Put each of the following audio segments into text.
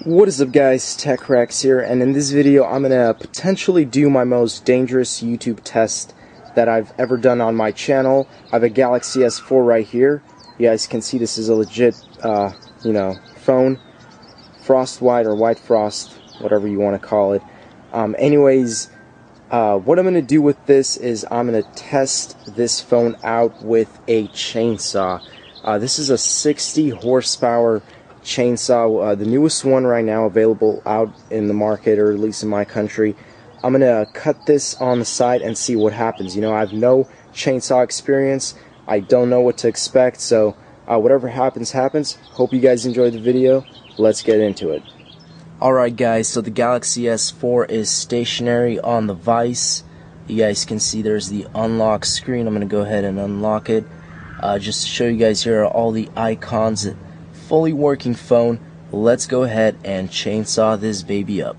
What is up guys, TechRex here, and in this video I'm going to potentially do my most dangerous YouTube test that I've ever done on my channel. I have a Galaxy S4 right here. You guys can see this is a legit, phone. Frost white or white frost, whatever you want to call it. Anyways, what I'm going to do with this is I'm going to test this phone out with a chainsaw. This is a 60 horsepower chainsaw, the newest one right now available out in the market, or at least in my country. I'm gonna cut this on the side and see what happens. I have no chainsaw experience. I don't know what to expect, so whatever happens happens. Hope you guys enjoyed the video. Let's get into it. Alright guys, so the Galaxy S4 is stationary on the vise. You guys can see there's the unlock screen. I'm gonna go ahead and unlock it. Just to show you guys, here are all the icons. Fully working phone. Let's go ahead and chainsaw this baby up.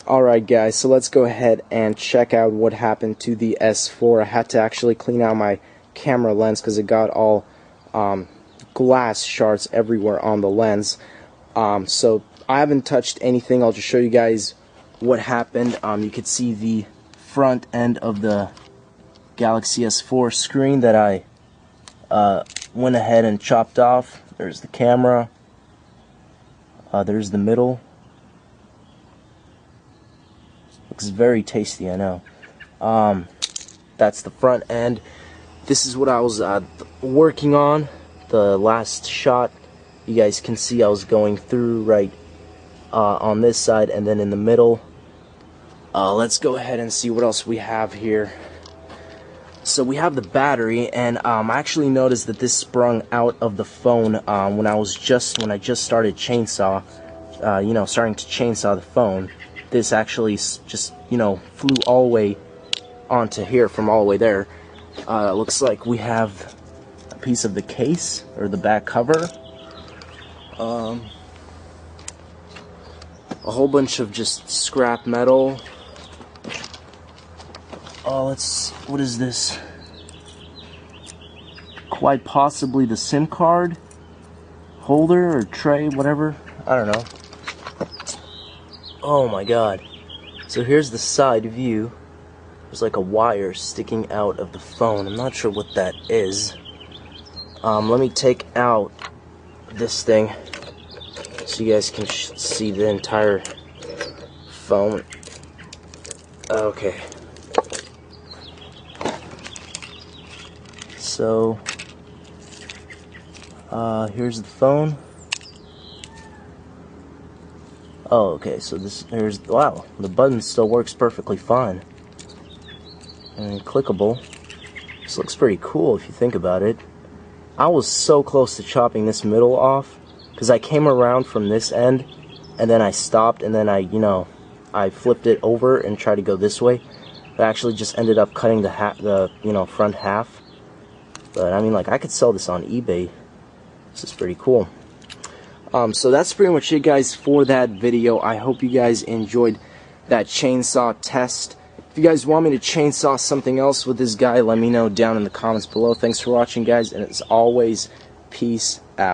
Alright guys, so let's go ahead and check out what happened to the S4. I had to actually clean out my camera lens because it got all glass shards everywhere on the lens. So I haven't touched anything. I'll just show you guys what happened. You could see the front end of the Galaxy S4 screen that I went ahead and chopped off. There's the camera. There's the middle. Looks very tasty, I know. That's the front end. This is what I was working on. The last shot, you guys can see I was going through right on this side and then in the middle. Let's go ahead and see what else we have here. So we have the battery, and I actually noticed that this sprung out of the phone when I just started chainsaw, starting to chainsaw the phone. This actually just, flew all the way onto here from all the way there. Looks like we have a piece of the case, or the back cover. A whole bunch of just scrap metal. What is this? Quite possibly the SIM card holder or tray, whatever. I don't know. Oh my god. So here's the side view. There's like a wire sticking out of the phone. I'm not sure what that is. Let me take out this thing so you guys can see the entire phone. Okay. So, here's the phone. Oh, okay, so wow, the button still works perfectly fine. And clickable. This looks pretty cool if you think about it. I was so close to chopping this middle off, because I came around from this end, and then I stopped, and then I flipped it over and tried to go this way. But I actually just ended up cutting the front half. But I mean, like, I could sell this on eBay. This is pretty cool. So that's pretty much it, guys, for that video. I hope you guys enjoyed that chainsaw test. If you guys want me to chainsaw something else with this guy, let me know down in the comments below. Thanks for watching, guys, and as always, peace out.